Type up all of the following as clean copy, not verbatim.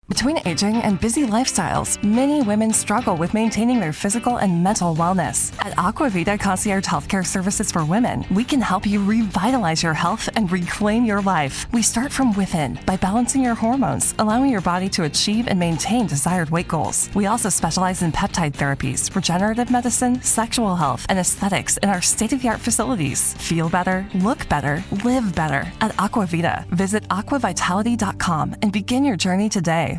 Between aging and busy lifestyles, many women struggle with maintaining their physical and mental wellness. At Aquavita Concierge Healthcare Services for Women, we can help you revitalize your health and reclaim your life. We start from within by balancing your hormones, allowing your body to achieve and maintain desired weight goals. We also specialize in peptide therapies, regenerative medicine, sexual health, and aesthetics in our state-of-the-art facilities. Feel better, look better, live better at Aquavita. Visit aquavitality.com and begin your journey today.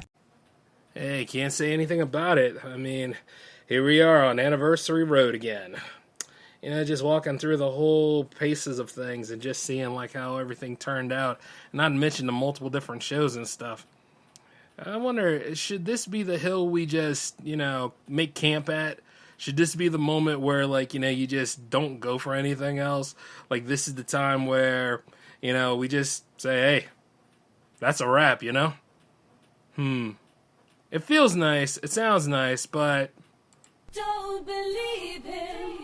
Hey, can't say anything about it. I mean, here we are on Anniversary Road again. You know, just walking through the whole paces of things and just seeing like how everything turned out. Not to mention the multiple different shows and stuff. I wonder, should this be the hill we just, make camp at? Should this be the moment where, you just don't go for anything else? Like, this is the time where, we just say, hey, that's a wrap, It feels nice, it sounds nice, but don't believe him.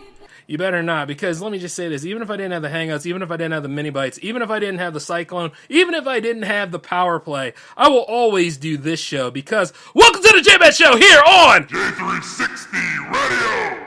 You better not, because let me just say this, even if I didn't have the Hangouts, even if I didn't have the Mini Bites, even if I didn't have the Cyclone, even if I didn't have the Power Play, I will always do this show, because welcome to the J-Man Show here on J360 Radio!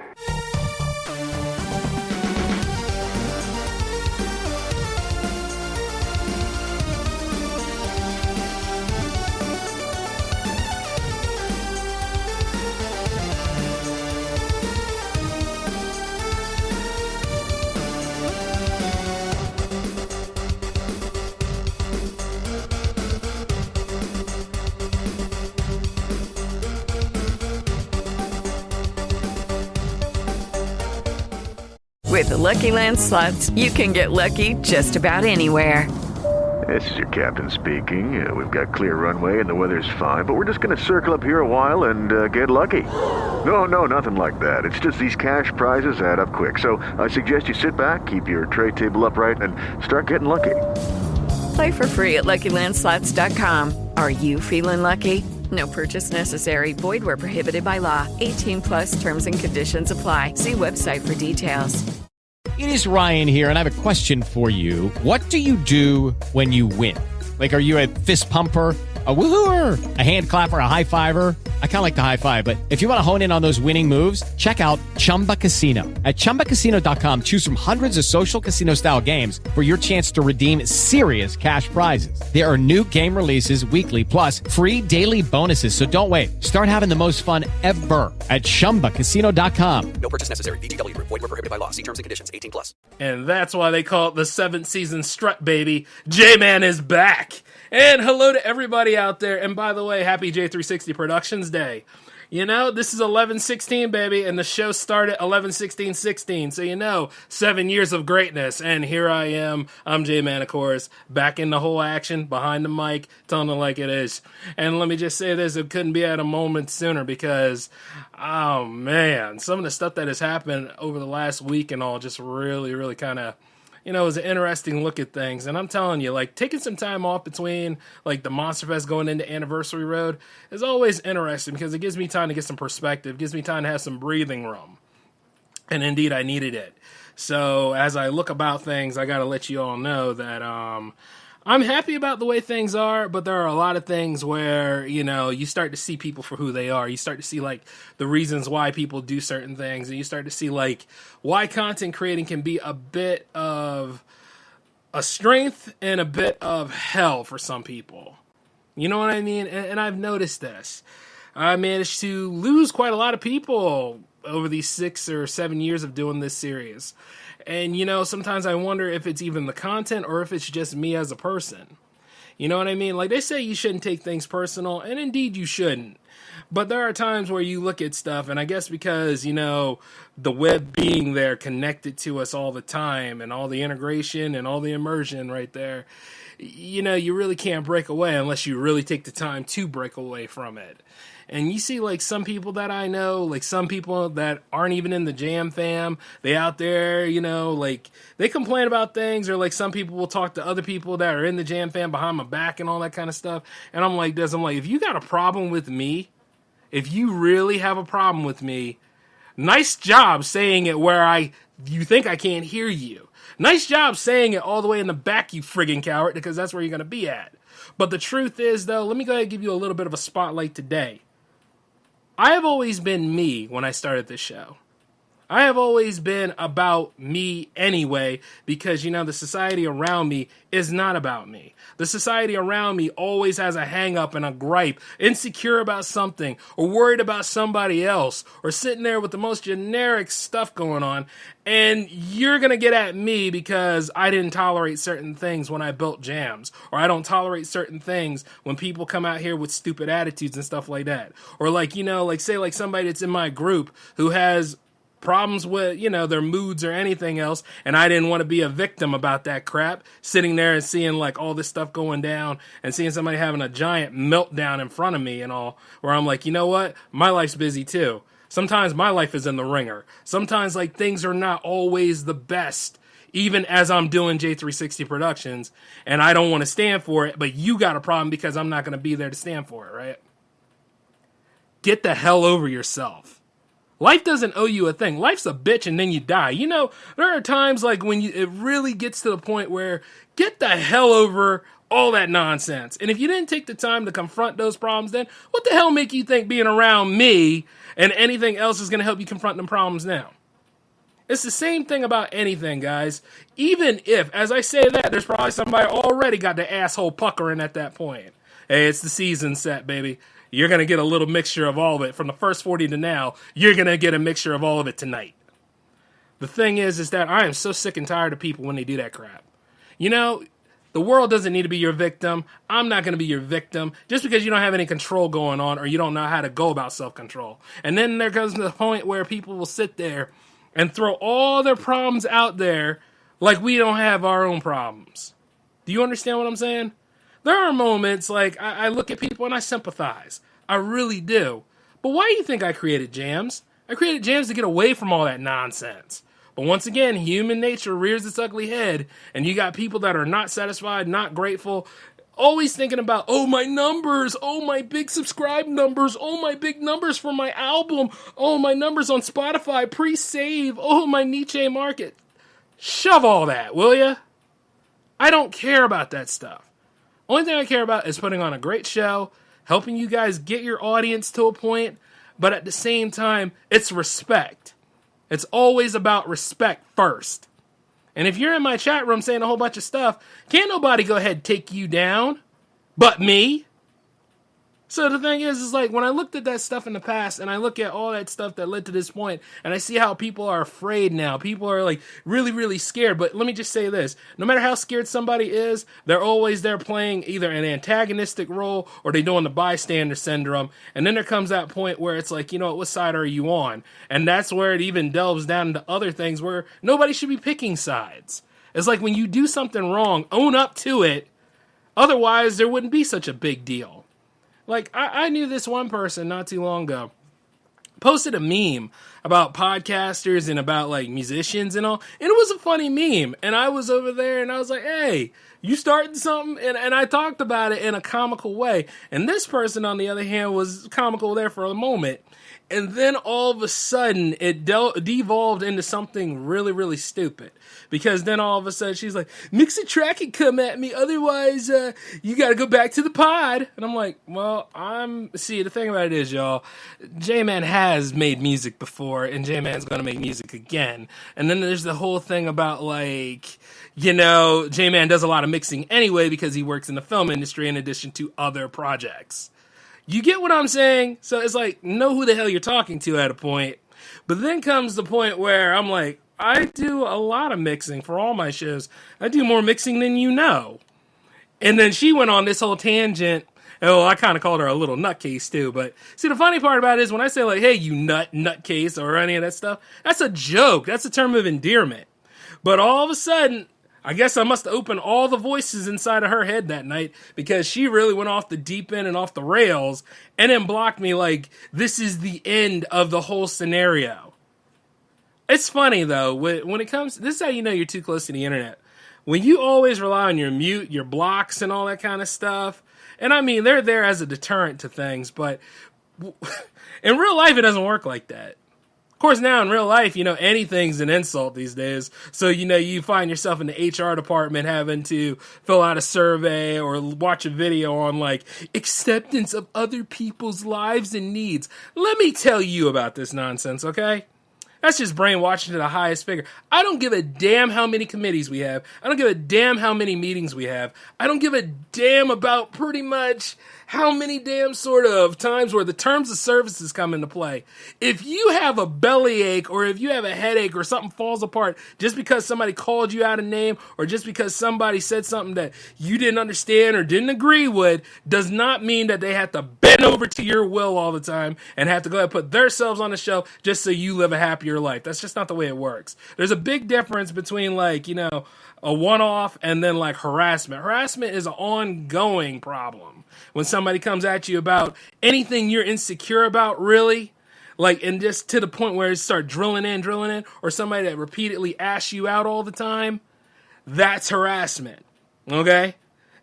With the Lucky Land Slots, you can get lucky just about anywhere. This is your captain speaking. We've got clear runway and the weather's fine, but we're just going to circle up here a while and get lucky. No, nothing like that. It's just these cash prizes add up quick. So I suggest you sit back, keep your tray table upright, and start getting lucky. Play for free at LuckyLandSlots.com. Are you feeling lucky? No purchase necessary. Void where prohibited by law. 18+ terms and conditions apply. See website for details. It is Ryan here, and I have a question for you. What do you do when you win? Like, are you a fist pumper, a woohooer, a hand clapper, a high fiver? I kind of like the high five, but if you want to hone in on those winning moves, check out Chumba Casino. At ChumbaCasino.com, choose from hundreds of social casino-style games for your chance to redeem serious cash prizes. There are new game releases weekly, plus free daily bonuses, so don't wait. Start having the most fun ever at ChumbaCasino.com. No purchase necessary. VGW. Void where prohibited by law. See terms and conditions. 18+. And that's why they call it the 7th season strut, baby. J-Man is back. And hello to everybody out there. And by the way, happy J360 Productions Day. This is 11/16, baby, and the show started 11/16/16. So 7 years of greatness. And here I am. I'm J-Man, of course, back in the whole action, behind the mic, telling it like it is. And let me just say this, it couldn't be at a moment sooner because, oh man, some of the stuff that has happened over the last week and all just really, really kind of, it was an interesting look at things. And I'm telling you, taking some time off between, the Monster Fest going into Anniversary Road is always interesting because it gives me time to get some perspective, gives me time to have some breathing room. And indeed, I needed it. So as I look about things, I got to let you all know that I'm happy about the way things are, but there are a lot of things where, you start to see people for who they are. You start to see, the reasons why people do certain things, and you start to see, why content creating can be a bit of a strength and a bit of hell for some people. You know what I mean? And I've noticed this. I managed to lose quite a lot of people over these 6 or 7 years of doing this series. And, sometimes I wonder if it's even the content or if it's just me as a person. You know what I mean? They say you shouldn't take things personal, and indeed you shouldn't. But there are times where you look at stuff, and I guess because, the web being there connected to us all the time and all the integration and all the immersion right there, you really can't break away unless you really take the time to break away from it. And you see, some people that I know, some people that aren't even in the Jam fam, they out there, they complain about things, or some people will talk to other people that are in the Jam fam behind my back and all that kind of stuff. And I'm like this, if you got a problem with me, if you really have a problem with me, nice job saying it where you think I can't hear you. Nice job saying it all the way in the back, you friggin' coward, because that's where you're going to be at. But the truth is, though, let me go ahead and give you a little bit of a spotlight today. I have always been me when I started this show. I have always been about me anyway, because, you know, the society around me is not about me. The society around me always has a hang up and a gripe, insecure about something, or worried about somebody else, or sitting there with the most generic stuff going on. And you're going to get at me because I didn't tolerate certain things when I built jams, or I don't tolerate certain things when people come out here with stupid attitudes and stuff like that. Or like, you know, like say like somebody that's in my group who has problems with, you know, their moods or anything else, and I didn't want to be a victim about that crap, sitting there and seeing like all this stuff going down and seeing somebody having a giant meltdown in front of me and all, where I'm like, you know what, my life's busy too. Sometimes my life is in the ringer. Sometimes like things are not always the best, even as I'm doing J360 Productions, and I don't want to stand for it, but you got a problem because I'm not going to be there to stand for it, right? Get the hell over yourself. Life doesn't owe you a thing. Life's a bitch and then you die. You know, there are times like when it really gets to the point where get the hell over all that nonsense. And if you didn't take the time to confront those problems then, what the hell make you think being around me and anything else is going to help you confront them problems now? It's the same thing about anything, guys. Even if, as I say that, there's probably somebody already got the asshole puckering at that point. Hey, it's the season set, baby. You're going to get a little mixture of all of it. From the first 40 to now, you're going to get a mixture of all of it tonight. The thing is that I am so sick and tired of people when they do that crap. You know, the world doesn't need to be your victim. I'm not going to be your victim just because you don't have any control going on or you don't know how to go about self-control. And then there comes the point where people will sit there and throw all their problems out there like we don't have our own problems. Do you understand what I'm saying? There are moments like I look at people and I sympathize. I really do. But why do you think I created jams? I created jams to get away from all that nonsense. But once again, human nature rears its ugly head, and you got people that are not satisfied, not grateful, always thinking about, oh, my numbers, oh, my big subscribe numbers, oh, my big numbers for my album, oh, my numbers on Spotify, pre-save, oh, my niche market. Shove all that, will ya? I don't care about that stuff. Only thing I care about is putting on a great show, helping you guys get your audience to a point, but at the same time, it's respect. It's always about respect first. And if you're in my chat room saying a whole bunch of stuff, can't nobody go ahead and take you down but me. So the thing is like when I looked at that stuff in the past and I look at all that stuff that led to this point and I see how people are afraid now. People are like really, really scared. But let me just say this. No matter how scared somebody is, they're always there playing either an antagonistic role or they're doing the bystander syndrome. And then there comes that point where it's like, you know, what side are you on? And that's where it even delves down into other things where nobody should be picking sides. It's like when you do something wrong, own up to it. Otherwise, there wouldn't be such a big deal. Like, I knew this one person not too long ago, posted a meme about podcasters and about, like, musicians and all, and it was a funny meme, and I was over there, and I was like, hey, you starting something? And I talked about it in a comical way, and this person, on the other hand, was comical there for a moment, and then all of a sudden, it devolved into something really, really stupid. Because then all of a sudden, she's like, mix a track and come at me. Otherwise, you got to go back to the pod. And I'm like, well, see, the thing about it is, y'all, J-Man has made music before, and J-Man's going to make music again. And then there's the whole thing about, like, you know, J-Man does a lot of mixing anyway because he works in the film industry in addition to other projects. You get what I'm saying? So it's like, know who the hell you're talking to at a point. But then comes the point where I'm like, I do a lot of mixing for all my shows. I do more mixing than you know. And then she went on this whole tangent. Oh, I kind of called her a little nutcase too. But see, the funny part about it is when I say like, hey, you nutcase or any of that stuff, that's a joke. That's a term of endearment. But all of a sudden, I guess I must open all the voices inside of her head that night because she really went off the deep end and off the rails and then blocked me like this is the end of the whole scenario. It's funny though, when it comes, this is how you know you're too close to the internet. When you always rely on your mute, your blocks and all that kind of stuff, and I mean, they're there as a deterrent to things, but in real life it doesn't work like that. course, now in real life, anything's an insult these days. So, you find yourself in the HR department having to fill out a survey or watch a video on, like, acceptance of other people's lives and needs. Let me tell you about this nonsense, okay? That's just brainwashing to the highest figure. I don't give a damn how many committees we have. I don't give a damn how many meetings we have. I don't give a damn about pretty much how many damn sort of times where the terms of services come into play. If you have a bellyache or if you have a headache or something falls apart just because somebody called you out a name or just because somebody said something that you didn't understand or didn't agree with, does not mean that they have to bend over to your will all the time and have to go ahead and put themselves on the shelf just so you live a happier life. That's just not the way it works. There's a big difference between, like, a one-off and then, like, harassment. Harassment is an ongoing problem. When somebody comes at you about anything you're insecure about, really, like, and just to the point where it start drilling in, or somebody that repeatedly asks you out all the time, that's harassment, okay?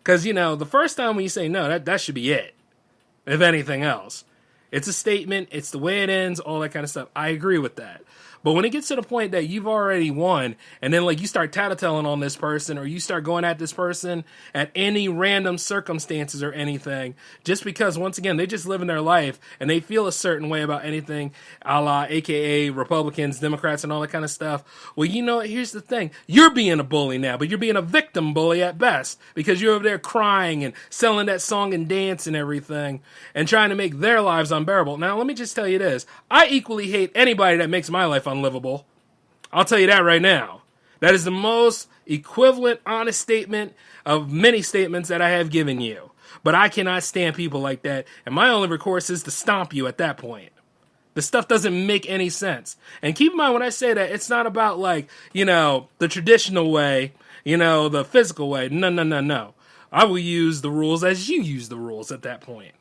Because, the first time when you say no, that should be it, if anything else. It's a statement, it's the way it ends, all that kind of stuff. I agree with that. But when it gets to the point that you've already won, and then, like, you start tattletelling on this person, or you start going at this person at any random circumstances or anything, just because, once again, they just live in their life, and they feel a certain way about anything, a la, aka Republicans, Democrats, and all that kind of stuff. Well, here's the thing. You're being a bully now, but you're being a victim bully at best, because you're over there crying and selling that song and dance and everything, and trying to make their lives unbearable. Now, let me just tell you this. I equally hate anybody that makes my life unlivable. I'll tell you that right now. That is the most equivalent, honest statement of many statements that I have given you. But I cannot stand people like that, and my only recourse is to stomp you at that point. The stuff doesn't make any sense. And keep in mind when I say that, it's not about, like, the traditional way, the physical way. No. I will use the rules as you use the rules at that point.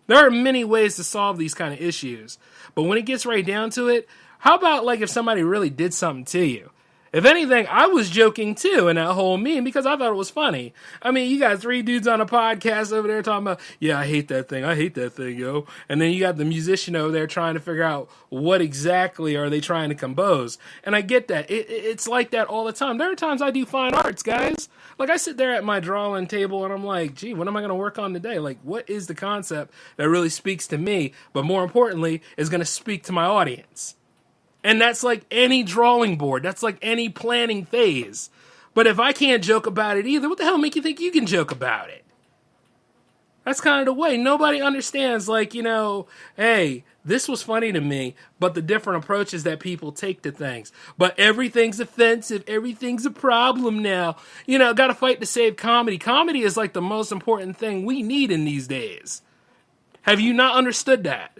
There are many ways to solve these kind of issues. But when it gets right down to it, how about, like, if somebody really did something to you? If anything, I was joking, too, in that whole meme because I thought it was funny. I mean, you got three dudes on a podcast over there talking about, yeah, I hate that thing, yo. And then you got the musician over there trying to figure out what exactly are they trying to compose. And I get that. It's like that all the time. There are times I do fine arts, guys. Like, I sit there at my drawing table and I'm like, gee, what am I going to work on today? Like, what is the concept that really speaks to me, but more importantly, is going to speak to my audience? And that's like any drawing board. That's like any planning phase. But if I can't joke about it either, what the hell make you think you can joke about it? That's kind of the way. Nobody understands, like, hey, this was funny to me, but the different approaches that people take to things. But everything's offensive. Everything's a problem now. Got to fight to save comedy. Comedy is like the most important thing we need in these days. Have you not understood that?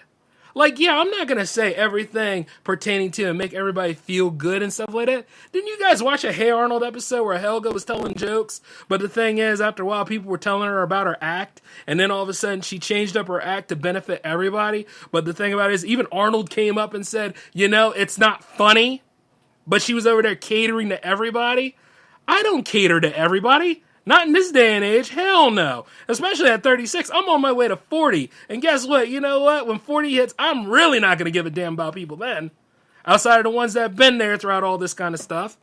Like, yeah, I'm not going to say everything pertaining to and make everybody feel good and stuff like that. Didn't you guys watch a Hey Arnold episode where Helga was telling jokes? But the thing is, after a while, people were telling her about her act, and then all of a sudden she changed up her act to benefit everybody. But the thing about it is, even Arnold came up and said, it's not funny, but she was over there catering to everybody. I don't cater to everybody. Not in this day and age. Hell no. Especially at 36. I'm on my way to 40. And guess what? You know what? When 40 hits, I'm really not going to give a damn about people then. Outside of the ones that have been there throughout all this kind of stuff.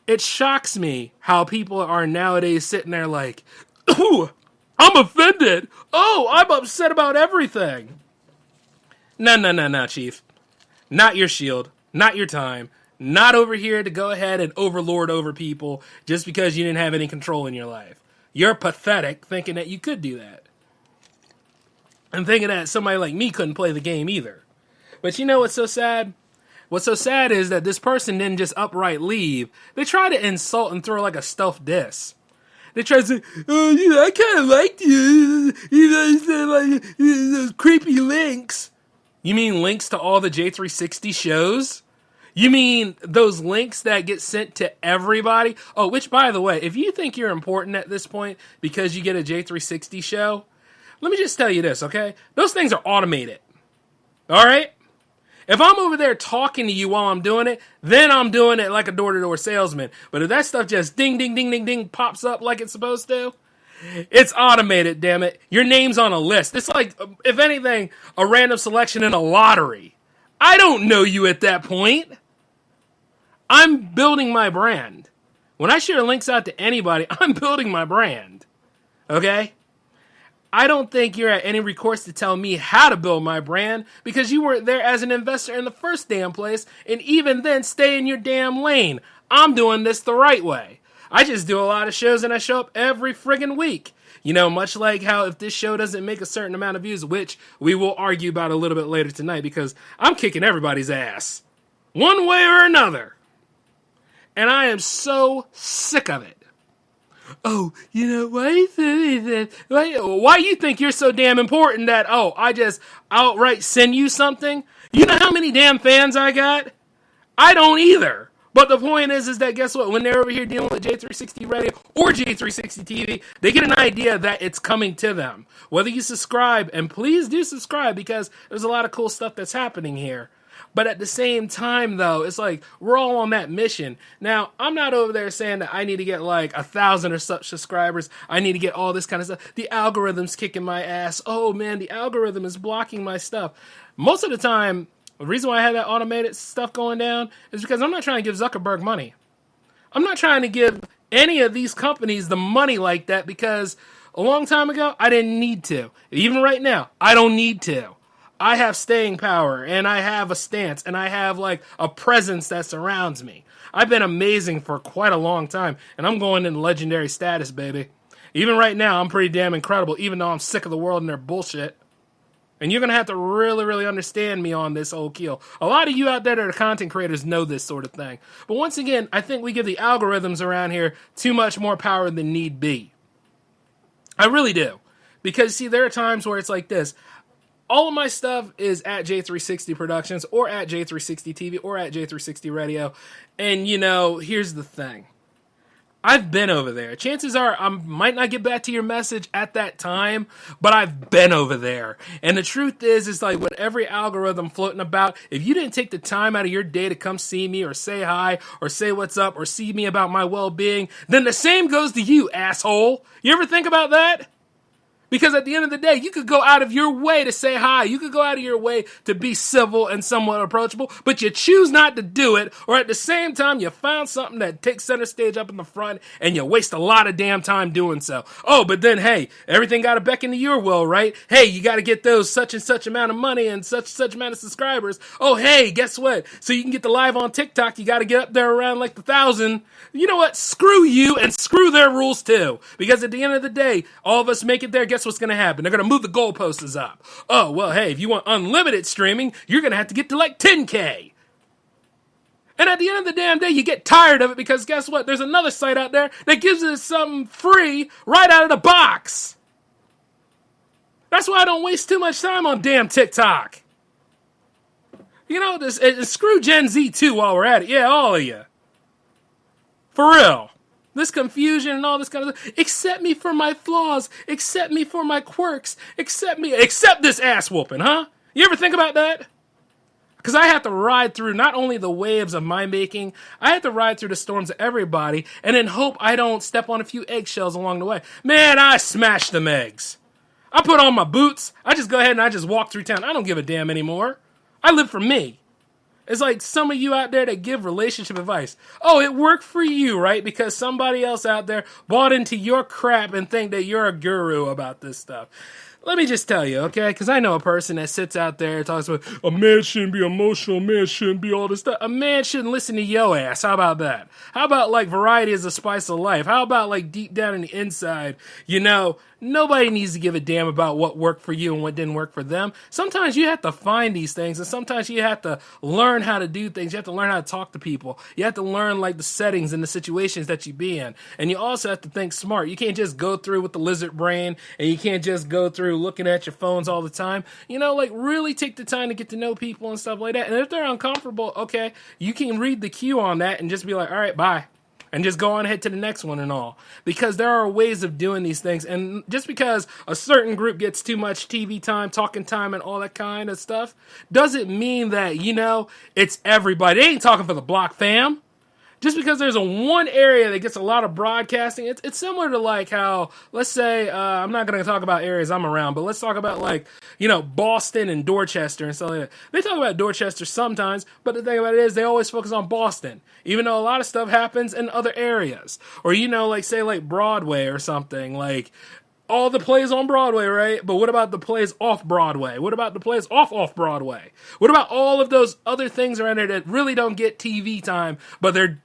It shocks me how people are nowadays sitting there like, ooh, I'm offended. Oh, I'm upset about everything. No, Chief. Not your shield. Not your time. Not over here to go ahead and overlord over people just because you didn't have any control in your life. You're pathetic thinking that you could do that. And thinking that somebody like me couldn't play the game either. But you know what's so sad? What's so sad is that this person didn't just outright leave. They try to insult and throw like a stuffed diss. They try to say, oh, I kind of liked you. You said like those creepy links. You mean links to all the J360 shows? You mean those links that get sent to everybody? Oh, which, by the way, if you think you're important at this point because you get a J360 show, let me just tell you this, okay? Those things are automated, all right? If I'm over there talking to you while I'm doing it, then I'm doing it like a door-to-door salesman. But if that stuff just ding, ding, ding, ding, ding pops up like it's supposed to, it's automated, damn it. Your name's on a list. It's like, if anything, a random selection in a lottery. I don't know you at that point. I'm building my brand. When I share links out to anybody, I'm building my brand. Okay? I don't think you're at any recourse to tell me how to build my brand because you weren't there as an investor in the first damn place, and even then, stay in your damn lane. I'm doing this the right way. I just do a lot of shows and I show up every friggin' week. You know, much like how if this show doesn't make a certain amount of views, which we will argue about a little bit later tonight because I'm kicking everybody's ass. One way or another. And I am so sick of it. Oh, you know, why you think you're so damn important that, I just outright send you something? You know how many damn fans I got? I don't either. But the point is that guess what? When they're over here dealing with J360 Radio or J360 TV, they get an idea that it's coming to them. Whether you subscribe, and please do subscribe because there's a lot of cool stuff that's happening here. But at the same time, though, it's like we're all on that mission. Now, I'm not over there saying that I need to get like 1,000 or such subscribers. I need to get all this kind of stuff. The algorithm's kicking my ass. Oh, man, the algorithm is blocking my stuff. Most of the time, the reason why I had that automated stuff going down is because I'm not trying to give Zuckerberg money. I'm not trying to give any of these companies the money like that because a long time ago, I didn't need to. Even right now, I don't need to. I have staying power, and I have a stance, and I have, like, a presence that surrounds me. I've been amazing for quite a long time, and I'm going in legendary status, baby. Even right now, I'm pretty damn incredible, even though I'm sick of the world and their bullshit. And you're going to have to really, really understand me on this whole keel. A lot of you out there that are content creators know this sort of thing. But once again, I think we give the algorithms around here too much more power than need be. I really do. Because, see, there are times where it's like this. All of my stuff is at J360 Productions or at J360 TV or at J360 Radio. And, you know, here's the thing. I've been over there. Chances are I might not get back to your message at that time, but I've been over there. And the truth is like with every algorithm floating about, if you didn't take the time out of your day to come see me or say hi or say what's up or see me about my well-being, then the same goes to you, asshole. You ever think about that? Because at the end of the day, you could go out of your way to say hi. You could go out of your way to be civil and somewhat approachable, but you choose not to do it, or at the same time, you found something that takes center stage up in the front, and you waste a lot of damn time doing so. Oh, but then, hey, everything got to beckon to your will, right? Hey, you got to get those such and such amount of money and such amount of subscribers. Oh, hey, guess what? So you can get the live on TikTok, you got to get up there around like the 1,000. You know what? Screw you and screw their rules too. Because at the end of the day, all of us make it there, guess what's going to happen? They're going to move the goalposts up. Oh, well, hey, if you want unlimited streaming, you're going to have to get to like 10K. And at the end of the damn day, you get tired of it because guess what? There's another site out there that gives us something free right out of the box. That's why I don't waste too much time on damn TikTok. You know, this, and screw Gen Z too while we're at it. Yeah, all of you. For real. This confusion and all this kind of stuff. Accept me for my flaws. Accept me for my quirks. Accept me. Accept this ass whooping, huh? You ever think about that? Because I have to ride through not only the waves of my making, I have to ride through the storms of everybody and then hope I don't step on a few eggshells along the way. Man, I smash them eggs. I put on my boots. I just go ahead and I just walk through town. I don't give a damn anymore. I live for me. It's like some of you out there that give relationship advice. Oh, it worked for you, right? Because somebody else out there bought into your crap and think that you're a guru about this stuff. Let me just tell you, okay? Because I know a person that sits out there and talks about, a man shouldn't be emotional, a man shouldn't be all this stuff. A man shouldn't listen to yo ass. How about that? How about, like, variety is the spice of life? How about, like, deep down in the inside, you know, nobody needs to give a damn about what worked for you and what didn't work for them. Sometimes you have to find these things, and sometimes you have to learn how to do things. You have to learn how to talk to people. You have to learn, like, the settings and the situations that you be in. And you also have to think smart. You can't just go through with the lizard brain, and you can't just go through looking at your phones all the time. You know, like, really take the time to get to know people and stuff like that. And if they're uncomfortable, okay, you can read the cue on that and just be like, all right, bye. And just go on ahead to the next one and all. Because there are ways of doing these things. And just because a certain group gets too much TV time, talking time, and all that kind of stuff, doesn't mean that, you know, it's everybody. They ain't talking for the block fam. just because there's one area that gets a lot of broadcasting, it's similar to like how, let's say, I'm not going to talk about areas I'm around, but let's talk about like, Boston and Dorchester and stuff like that. They talk about Dorchester sometimes, but the thing about it is they always focus on Boston, even though a lot of stuff happens in other areas. Or, like say like Broadway or something, like all the plays on Broadway, right? But what about the plays off Broadway? What about the plays off Broadway? What about all of those other things around there that really don't get TV time, but they're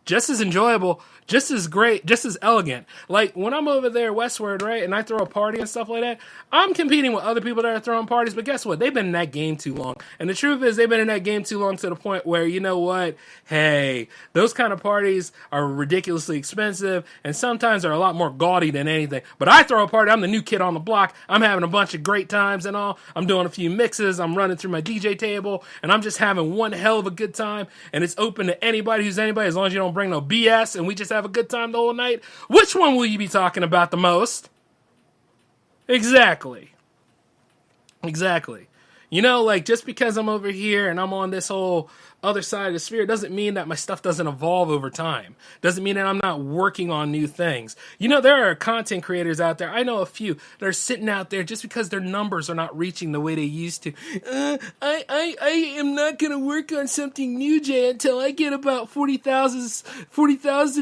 just as enjoyable, just as great, just as elegant. Like when I'm over there westward, right, and I throw a party and stuff like that, I'm competing with other people that are throwing parties, but guess what? They've been in that game too long. And the truth is they've been in that game too long to the point where, you know what? Hey, those kind of parties are ridiculously expensive and sometimes are a lot more gaudy than anything. But I throw a party, I'm the new kid on the block, I'm having a bunch of great times and all, I'm doing a few mixes, I'm running through my DJ table, and I'm just having one hell of a good time, and it's open to anybody who's anybody as long as you don't bring no BS and we just have a good time the whole night. Which one will you be talking about the most? Exactly. Like just because I'm over here and I'm on this whole other side of the sphere doesn't mean that my stuff doesn't evolve over time. Doesn't mean that I'm not working on new things. There are content creators out there. I know a few that are sitting out there just because their numbers are not reaching the way they used to. I am not going to work on something new, Jay, until I get about 40,000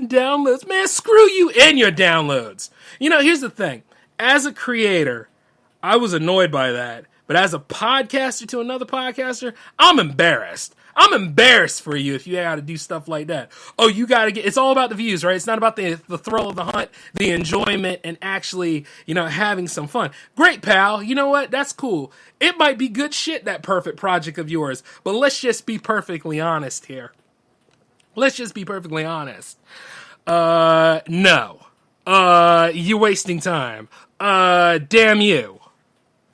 downloads. Man, screw you and your downloads. Here's the thing. As a creator, I was annoyed by that. But as a podcaster to another podcaster, I'm embarrassed. I'm embarrassed for you if you got to do stuff like that. Oh, you got to get, it's all about the views, right? It's not about the thrill of the hunt, the enjoyment, and actually, having some fun. Great, pal. You know what? That's cool. It might be good shit, that perfect project of yours, but let's just be perfectly honest here. Let's just be perfectly honest. No. You're wasting time. Damn you.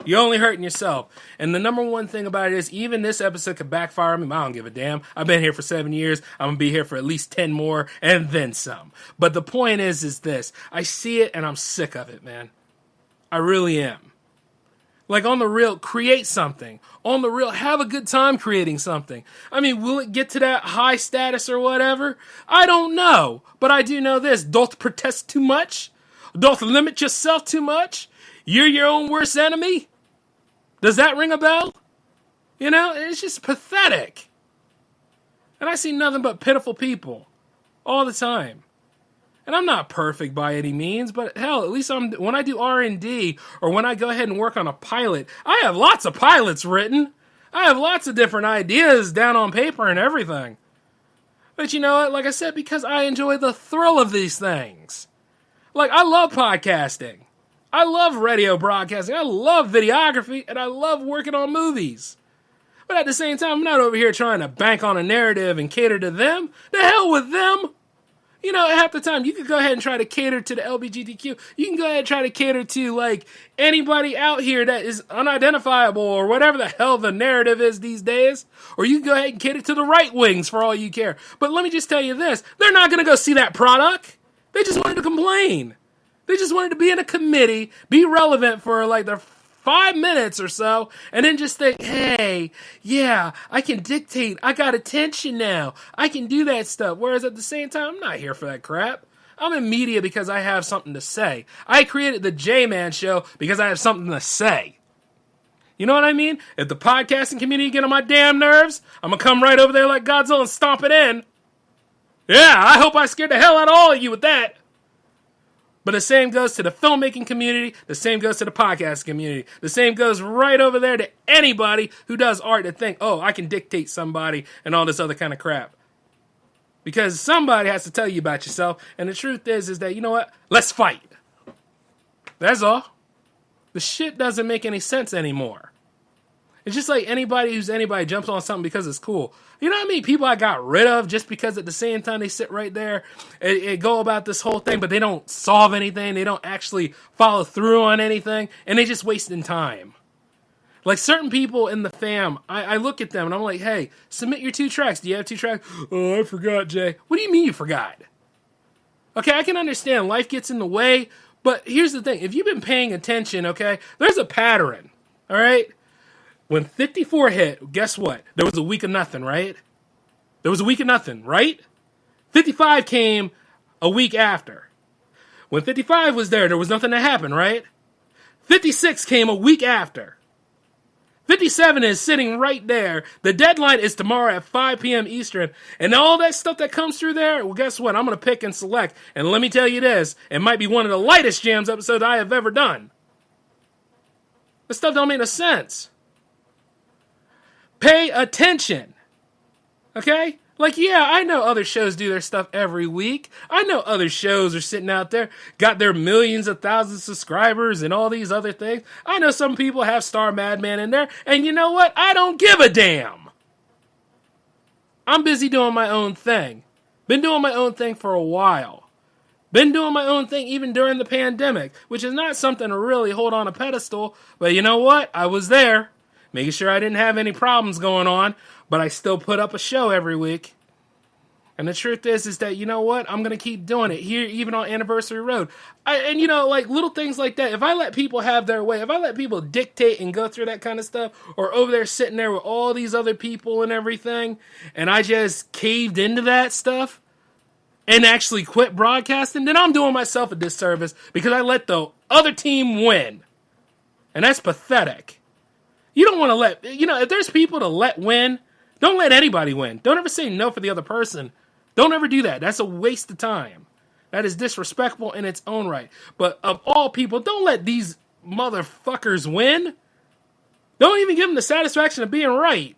You're only hurting yourself. And the number one thing about it is even this episode could backfire on me. I don't give a damn. I've been here for 7 years. I'm going to be here for at least 10 more and then some. But the point is this. I see it and I'm sick of it, man. I really am. Like on the real, create something. On the real, have a good time creating something. I mean, will it get to that high status or whatever? I don't know. But I do know this. Don't protest too much. Don't limit yourself too much. You're your own worst enemy. Does that ring a bell? It's just pathetic. And I see nothing but pitiful people all the time. And I'm not perfect by any means, but hell, at least when I do R&D or when I go ahead and work on a pilot, I have lots of pilots written. I have lots of different ideas down on paper and everything. But you know what? Like I said, because I enjoy the thrill of these things. Like, I love podcasting. I love radio broadcasting, I love videography, and I love working on movies. But at the same time, I'm not over here trying to bank on a narrative and cater to them. The hell with them. Half the time, you could go ahead and try to cater to the LGBTQ. You can go ahead and try to cater to, like, anybody out here that is unidentifiable or whatever the hell the narrative is these days. Or you can go ahead and cater to the right wings for all you care. But let me just tell you this. They're not going to go see that product. They just wanted to complain. They just wanted to be in a committee, be relevant for like the 5 minutes or so, and then just think, hey, yeah, I can dictate. I got attention now. I can do that stuff. Whereas at the same time, I'm not here for that crap. I'm in media because I have something to say. I created the J-Man Show because I have something to say. You know what I mean? If the podcasting community get on my damn nerves, I'm going to come right over there like Godzilla and stomp it in. Yeah, I hope I scared the hell out of all of you with that. But the same goes to the filmmaking community. The same goes to the podcast community. The same goes right over there to anybody who does art that think, oh, I can dictate somebody and all this other kind of crap. Because somebody has to tell you about yourself. And the truth is that, you know what? Let's fight. That's all. The shit doesn't make any sense anymore. It's just like anybody who's anybody jumps on something because it's cool. You know what I mean? People I got rid of just because at the same time they sit right there and go about this whole thing, but they don't solve anything. They don't actually follow through on anything, and they just wasting time. Like certain people in the fam, I look at them and I'm like, hey, submit your 2 tracks. Do you have 2 tracks? Oh, I forgot, Jay. What do you mean you forgot? Okay, I can understand life gets in the way, but here's the thing. If you've been paying attention, okay, there's a pattern, all right? When 54 hit, guess what? There was a week of nothing, right? There was a week of nothing, right? 55 came a week after. When 55 was there was nothing that happened, right? 56 came a week after. 57 is sitting right there. The deadline is tomorrow at 5 p.m. Eastern. And all that stuff that comes through there, well, guess what? I'm going to pick and select. And let me tell you this, it might be one of the lightest jams episodes I have ever done. This stuff don't make no sense. Pay attention. Okay? Like, yeah, I know other shows do their stuff every week. I know other shows are sitting out there, got their millions of thousands of subscribers and all these other things. I know some people have Star Madman in there, and you know what? I don't give a damn. I'm busy doing my own thing. Been doing my own thing for a while. Been doing my own thing even during the pandemic, which is not something to really hold on a pedestal, but you know what? I was there, making sure I didn't have any problems going on. But I still put up a show every week. And the truth is that, you know what? I'm going to keep doing it here, even on Anniversary Road. And, you know, like, little things like that. If I let people have their way, if I let people dictate and go through that kind of stuff, or over there sitting there with all these other people and everything, and I just caved into that stuff and actually quit broadcasting, then I'm doing myself a disservice because I let the other team win. And that's pathetic. You don't want to let, you know, if there's people to let win, don't let anybody win. Don't ever say no for the other person. Don't ever do that. That's a waste of time. That is disrespectful in its own right. But of all people, don't let these motherfuckers win. Don't even give them the satisfaction of being right.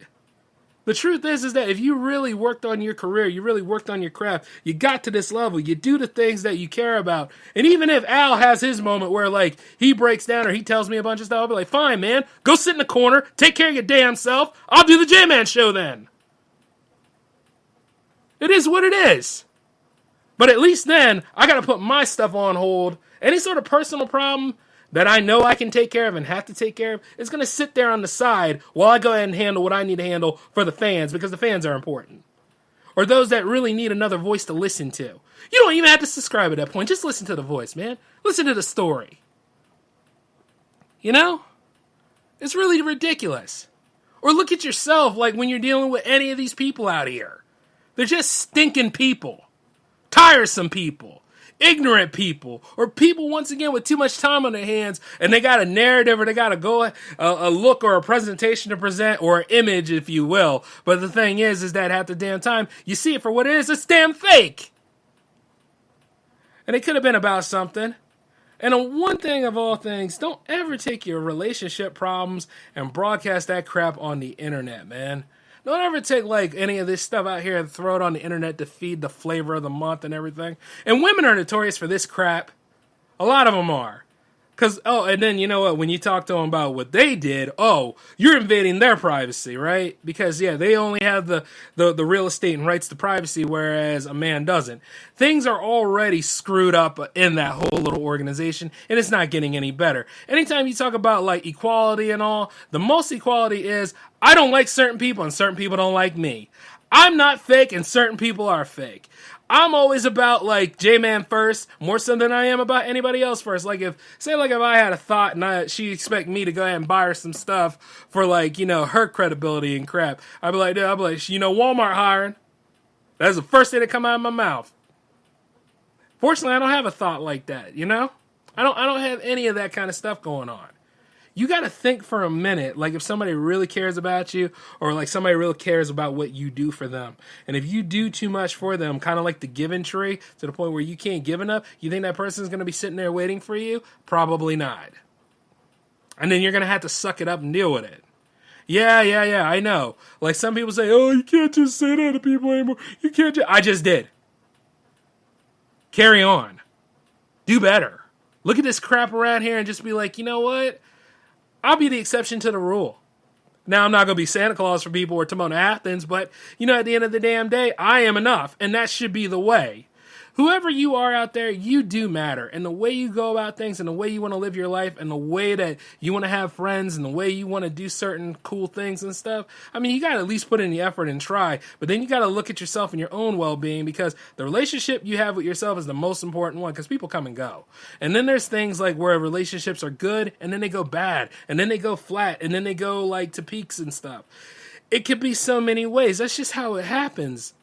The truth is that if you really worked on your career, you really worked on your craft, you got to this level, you do the things that you care about. And even if Al has his moment where, like, he breaks down or he tells me a bunch of stuff, I'll be like, fine, man, go sit in the corner, take care of your damn self, I'll do the J-Man show then. It is what it is. But at least then, I gotta put my stuff on hold. Any sort of personal problem that I know I can take care of and have to take care of, it's going to sit there on the side while I go ahead and handle what I need to handle for the fans, because the fans are important. Or those that really need another voice to listen to. You don't even have to subscribe at that point. Just listen to the voice, man. Listen to the story. You know? It's really ridiculous. Or look at yourself, like when you're dealing with any of these people out here. They're just stinking people. Tiresome people. Ignorant people, or people once again with too much time on their hands, and they got a narrative, or they got a look or a presentation to present, or an image, if you will. But the thing is that half the damn time you see it for what it is. It's damn fake, and it could have been about something. And one thing of all things, don't ever take your relationship problems and broadcast that crap on the internet, man. Don't ever take, like, any of this stuff out here and throw it on the internet to feed the flavor of the month and everything. And women are notorious for this crap. A lot of them are. And then, you know what, when you talk to them about what they did, you're invading their privacy, right? Because, yeah, they only have the real estate and rights to privacy, whereas a man doesn't. Things are already screwed up in that whole little organization, and it's not getting any better. Anytime you talk about, like, equality and all, the most equality is, I don't like certain people, and certain people don't like me. I'm not fake, and certain people are fake. I'm always about, like, J-Man first, more so than I am about anybody else first. Like, if I had a thought and she expect me to go ahead and buy her some stuff for, like, you know, her credibility and crap, I'd be like, you know, Walmart hiring. That's the first thing that come out of my mouth. Fortunately, I don't have a thought like that, you know? I don't have any of that kind of stuff going on. You got to think for a minute, like if somebody really cares about you, or like somebody really cares about what you do for them. And if you do too much for them, kind of like the giving tree, to the point where you can't give enough, you think that person's going to be sitting there waiting for you? Probably not. And then you're going to have to suck it up and deal with it. Yeah, I know. Like some people say, you can't just say that to people anymore. You can't just... I just did. Carry on. Do better. Look at this crap around here and just be like, you know what? I'll be the exception to the rule. Now, I'm not going to be Santa Claus for people or Timon Athens, but, you know, at the end of the damn day, I am enough, and that should be the way. Whoever you are out there, you do matter. And the way you go about things and the way you want to live your life and the way that you want to have friends and the way you want to do certain cool things and stuff, I mean, you got to at least put in the effort and try. But then you got to look at yourself and your own well-being, because the relationship you have with yourself is the most important one, because people come and go. And then there's things like where relationships are good and then they go bad and then they go flat and then they go like to peaks and stuff. It could be so many ways. That's just how it happens.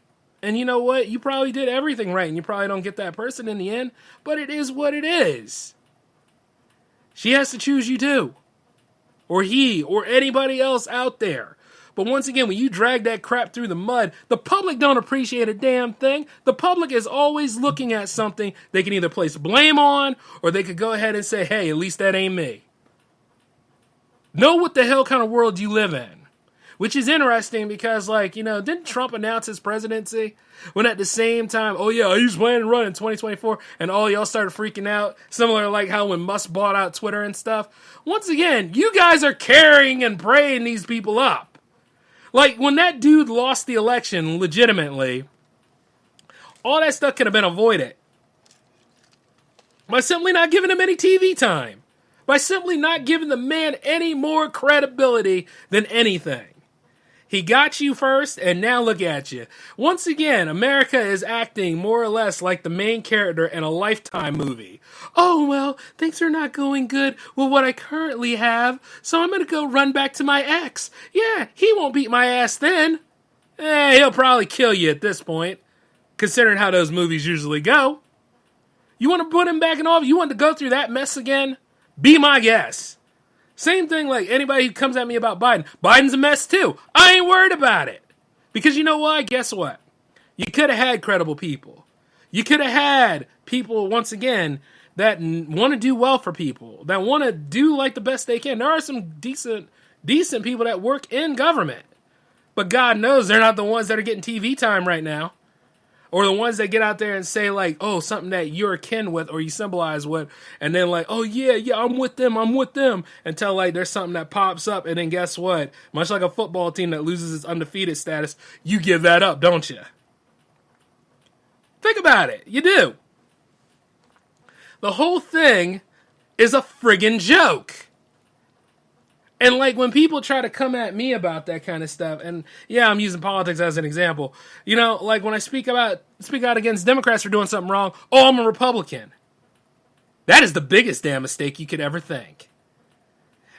And you know what? You probably did everything right, and you probably don't get that person in the end, but it is what it is. She has to choose you too. Or he, or anybody else out there. But once again, when you drag that crap through the mud, the public don't appreciate a damn thing. The public is always looking at something they can either place blame on, or they could go ahead and say, hey, at least that ain't me. Know what the hell kind of world you live in. Which is interesting because, like, you know, didn't Trump announce his presidency? When at the same time, oh yeah, he's planning to run in 2024, and all y'all started freaking out. Similar like how when Musk bought out Twitter and stuff. Once again, you guys are carrying and praying these people up. Like, when that dude lost the election legitimately, all that stuff could have been avoided. By simply not giving him any TV time. By simply not giving the man any more credibility than anything. He got you first, and now look at you. Once again, America is acting more or less like the main character in a Lifetime movie. Oh, well, things are not going good with what I currently have, so I'm going to go run back to my ex. Yeah, he won't beat my ass then. He'll probably kill you at this point, considering how those movies usually go. You want to put him back in office? You want to go through that mess again? Be my guest. Same thing like anybody who comes at me about Biden. Biden's a mess too. I ain't worried about it. Because you know what? Guess what? You could have had credible people. You could have had people, once again, that want to do well for people. That want to do like the best they can. There are some decent people that work in government. But God knows they're not the ones that are getting TV time right now. Or the ones that get out there and say, like, oh, something that you're akin with or you symbolize with. And then, like, oh, yeah, I'm with them. Until, like, there's something that pops up. And then guess what? Much like a football team that loses its undefeated status, you give that up, don't you? Think about it. You do. The whole thing is a friggin' joke. And, like, when people try to come at me about that kind of stuff, and, yeah, I'm using politics as an example. You know, like, when I speak out against Democrats for doing something wrong, oh, I'm a Republican. That is the biggest damn mistake you could ever think.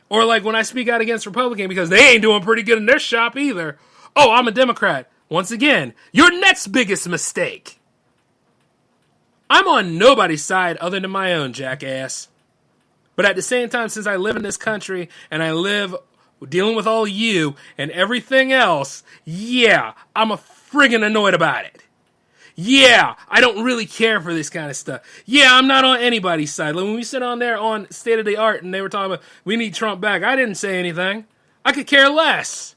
Or, like, when I speak out against Republican because they ain't doing pretty good in their shop either, oh, I'm a Democrat. Once again, your next biggest mistake. I'm on nobody's side other than my own, jackass. But at the same time, since I live in this country and I live dealing with all you and everything else, yeah, I'm a friggin' annoyed about it. Yeah, I don't really care for this kind of stuff. Yeah, I'm not on anybody's side. Like when we sit on there on State of the Art and they were talking about, we need Trump back, I didn't say anything. I could care less.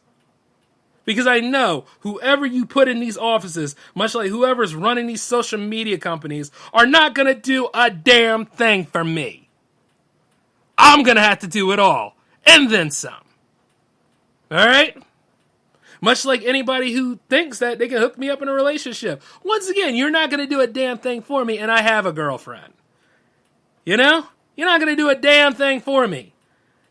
Because I know whoever you put in these offices, much like whoever's running these social media companies, are not going to do a damn thing for me. I'm going to have to do it all. And then some. Alright? Much like anybody who thinks that they can hook me up in a relationship. Once again, you're not going to do a damn thing for me, and I have a girlfriend. You know? You're not going to do a damn thing for me.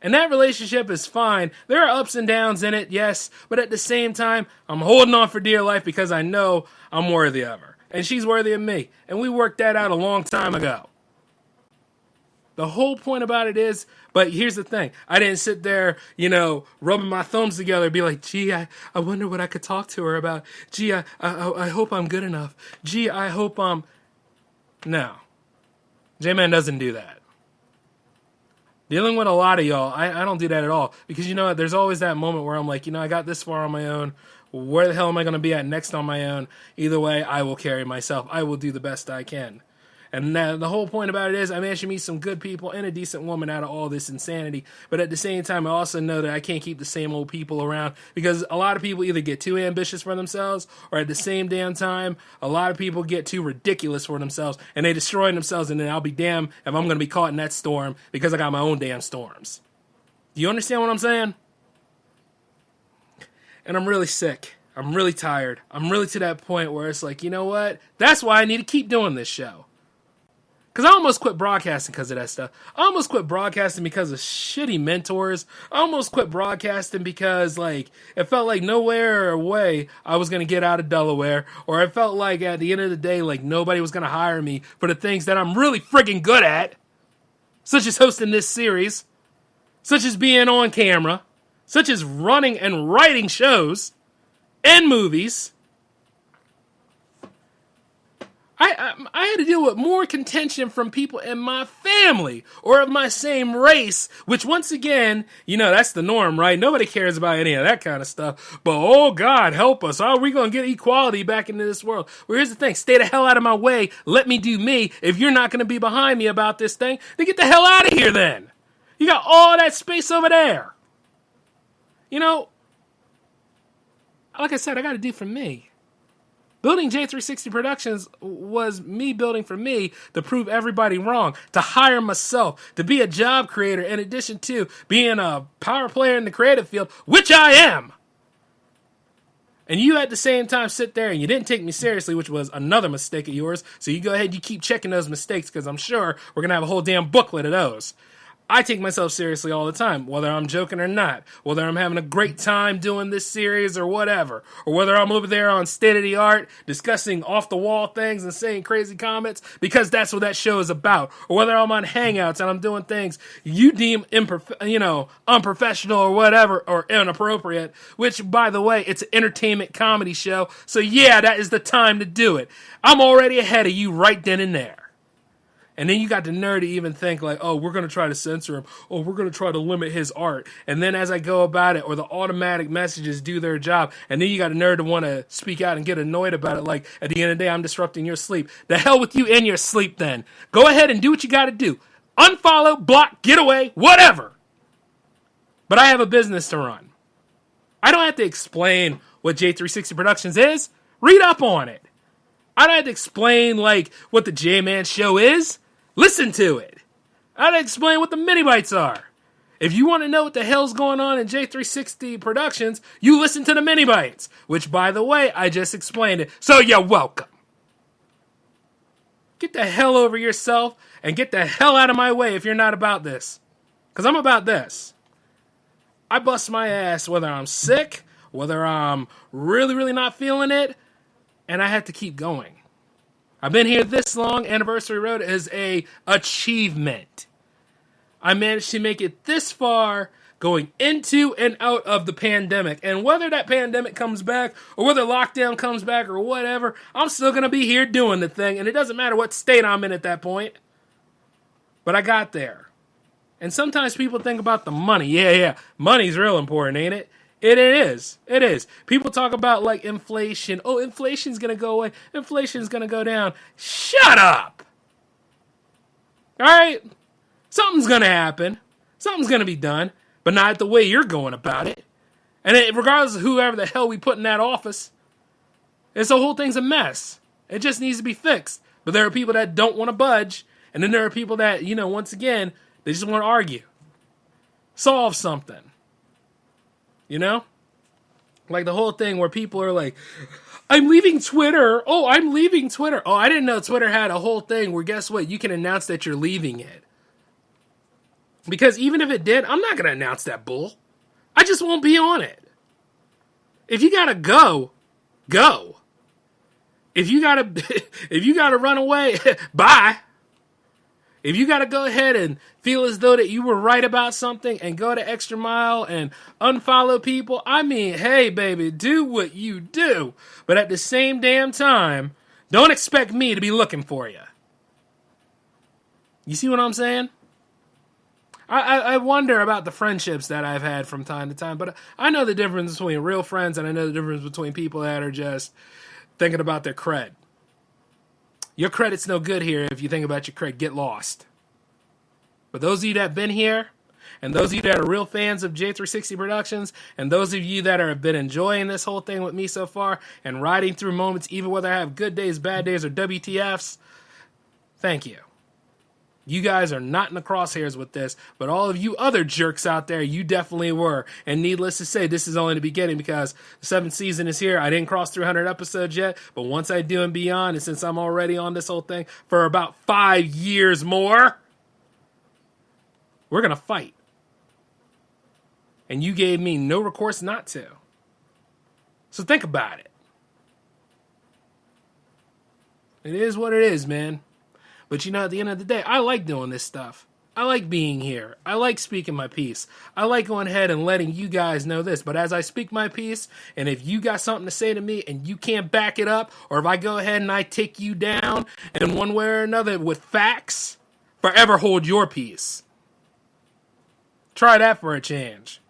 And that relationship is fine. There are ups and downs in it, yes. But at the same time, I'm holding on for dear life because I know I'm worthy of her. And she's worthy of me. And we worked that out a long time ago. The whole point about it is, but here's the thing. I didn't sit there, you know, rubbing my thumbs together and be like, gee, I wonder what I could talk to her about. Gee, I hope I'm good enough. Gee, I hope I'm... No. J-Man doesn't do that. Dealing with a lot of y'all, I don't do that at all. Because, you know, there's always that moment where I'm like, you know, I got this far on my own. Where the hell am I going to be at next on my own? Either way, I will carry myself. I will do the best I can. And the whole point about it is I managed to meet some good people and a decent woman out of all this insanity. But at the same time, I also know that I can't keep the same old people around because a lot of people either get too ambitious for themselves or at the same damn time, a lot of people get too ridiculous for themselves and they destroy themselves. And then I'll be damned if I'm going to be caught in that storm because I got my own damn storms. Do you understand what I'm saying? And I'm really sick. I'm really tired. I'm really to that point where it's like, you know what? That's why I need to keep doing this show. Because I almost quit broadcasting because of that stuff. I almost quit broadcasting because of shitty mentors. I almost quit broadcasting because, like, it felt like nowhere away I was going to get out of Delaware. Or it felt like at the end of the day, like, nobody was going to hire me for the things that I'm really friggin' good at. Such as hosting this series. Such as being on camera. Such as running and writing shows. And movies. I had to deal with more contention from people in my family or of my same race, which once again, that's the norm, right? Nobody cares about any of that kind of stuff. But oh God, help us. How are we going to get equality back into this world? Well, here's the thing. Stay the hell out of my way. Let me do me. If you're not going to be behind me about this thing, then get the hell out of here then. You got all that space over there. Like I said, I got to do for me. Building J360 Productions was me building for me to prove everybody wrong, to hire myself, to be a job creator, in addition to being a power player in the creative field, which I am. And you at the same time sit there and you didn't take me seriously, which was another mistake of yours. So you go ahead, you keep checking those mistakes, because I'm sure we're going to have a whole damn booklet of those. I take myself seriously all the time, whether I'm joking or not, whether I'm having a great time doing this series or whatever, or whether I'm over there on State of the Art discussing off the wall things and saying crazy comments, because that's what that show is about, or whether I'm on Hangouts and I'm doing things you deem unprofessional or whatever, or inappropriate, which, by the way, it's an entertainment comedy show, so yeah, that is the time to do it. I'm already ahead of you right then and there. And then you got the nerve to even think like, oh, we're going to try to censor him. Oh, we're going to try to limit his art. And then as I go about it, or the automatic messages do their job, and then you got the nerve to want to speak out and get annoyed about it. Like, at the end of the day, I'm disrupting your sleep. The hell with you and your sleep then. Go ahead and do what you got to do. Unfollow, block, get away, whatever. But I have a business to run. I don't have to explain what J360 Productions is. Read up on it. I don't have to explain, like, what the J-Man Show is. Listen to it. I don't explain what the mini bites are. If you want to know what the hell's going on in J360 Productions, you listen to the mini bites, which, by the way, I just explained it. So you're welcome. Get the hell over yourself and get the hell out of my way if you're not about this. Because I'm about this. I bust my ass whether I'm sick, whether I'm really, really not feeling it, and I have to keep going. I've been here this long. Anniversary Road is a achievement. I managed to make it this far going into and out of the pandemic. And whether that pandemic comes back or whether lockdown comes back or whatever, I'm still going to be here doing the thing. And it doesn't matter what state I'm in at that point. But I got there. And sometimes people think about the money. Yeah. Money's real important, ain't it? It is. People talk about, like, inflation. Oh, inflation's going to go away. Inflation's going to go down. Shut up! All right? Something's going to happen. Something's going to be done. But not the way you're going about it. And regardless of whoever the hell we put in that office, the whole thing's a mess. It just needs to be fixed. But there are people that don't want to budge. And then there are people that, once again, they just want to argue. Solve something. Like the whole thing where people are like, I'm leaving Twitter. Oh, I'm leaving Twitter. Oh, I didn't know Twitter had a whole thing where, guess what? You can announce that you're leaving it. Because even if it did, I'm not going to announce that bull. I just won't be on it. If you got to go, go. If you got to run away, bye. If you got to go ahead and feel as though that you were right about something and go the extra mile and unfollow people, I mean, hey, baby, do what you do. But at the same damn time, don't expect me to be looking for you. You see what I'm saying? I wonder about the friendships that I've had from time to time, but I know the difference between real friends and I know the difference between people that are just thinking about their cred. Your credit's no good here if you think about your cred. Get lost. But those of you that have been here, and those of you that are real fans of J360 Productions, and those of you that have been enjoying this whole thing with me so far, and riding through moments, even whether I have good days, bad days, or WTFs, thank you. You guys are not in the crosshairs with this, but all of you other jerks out there, you definitely were. And needless to say, this is only the beginning because the 7th season is here. I didn't cross 300 episodes yet, but once I do and beyond, and since I'm already on this whole thing for about 5 years more, we're going to fight. And you gave me no recourse not to. So think about it. It is what it is, man. But at the end of the day, I like doing this stuff. I like being here. I like speaking my piece. I like going ahead and letting you guys know this. But as I speak my piece, and if you got something to say to me and you can't back it up, or if I go ahead and I take you down in one way or another with facts, forever hold your peace. Try that for a change.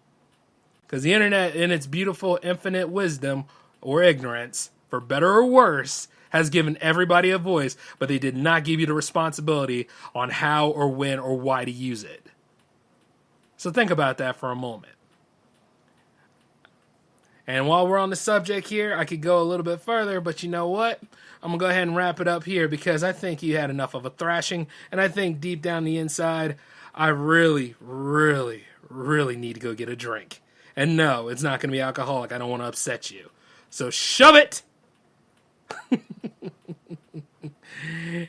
Because the internet, in its beautiful infinite wisdom or ignorance, for better or worse, has given everybody a voice, but they did not give you the responsibility on how or when or why to use it. So think about that for a moment. And while we're on the subject here, I could go a little bit further, but you know what? I'm going to go ahead and wrap it up here because I think you had enough of a thrashing, and I think deep down the inside, I really, really, really need to go get a drink. And no, it's not going to be alcoholic. I don't want to upset you. So shove it!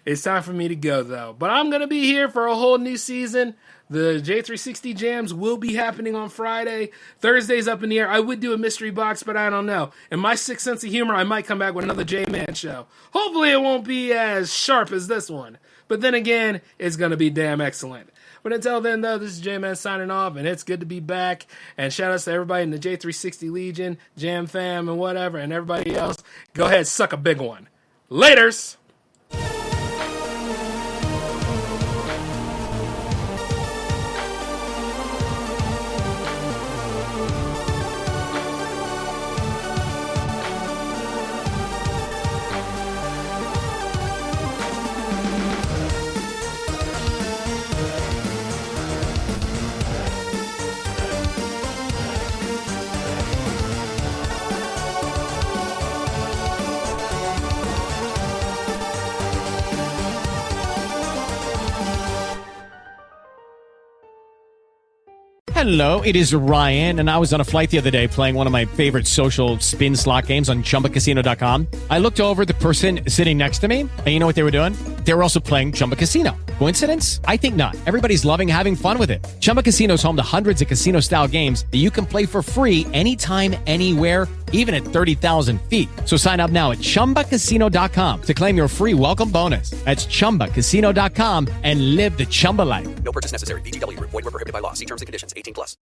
It's time for me to go, though. But I'm going to be here for a whole new season. The J360 Jams will be happening on Friday. Thursday's up in the air. I would do a mystery box, but I don't know. In my sixth sense of humor, I might come back with another J-Man show. Hopefully it won't be as sharp as this one. But then again, it's going to be damn excellent. But until then, though, this is J-Man signing off, and it's good to be back. And shout outs to everybody in the J360 Legion, Jam Fam, and whatever, and everybody else. Go ahead, suck a big one. Laters! Hello, it is Ryan, and I was on a flight the other day playing one of my favorite social spin slot games on ChumbaCasino.com. I looked over at the person sitting next to me, and you know what they were doing? They were also playing Chumba Casino. Coincidence? I think not. Everybody's loving having fun with it. Chumba Casino is home to hundreds of casino-style games that you can play for free anytime, anywhere, even at 30,000 feet. So sign up now at ChumbaCasino.com to claim your free welcome bonus. That's ChumbaCasino.com and live the Chumba life. No purchase necessary. VGW Group. Void where prohibited by law. See terms and conditions. 18+.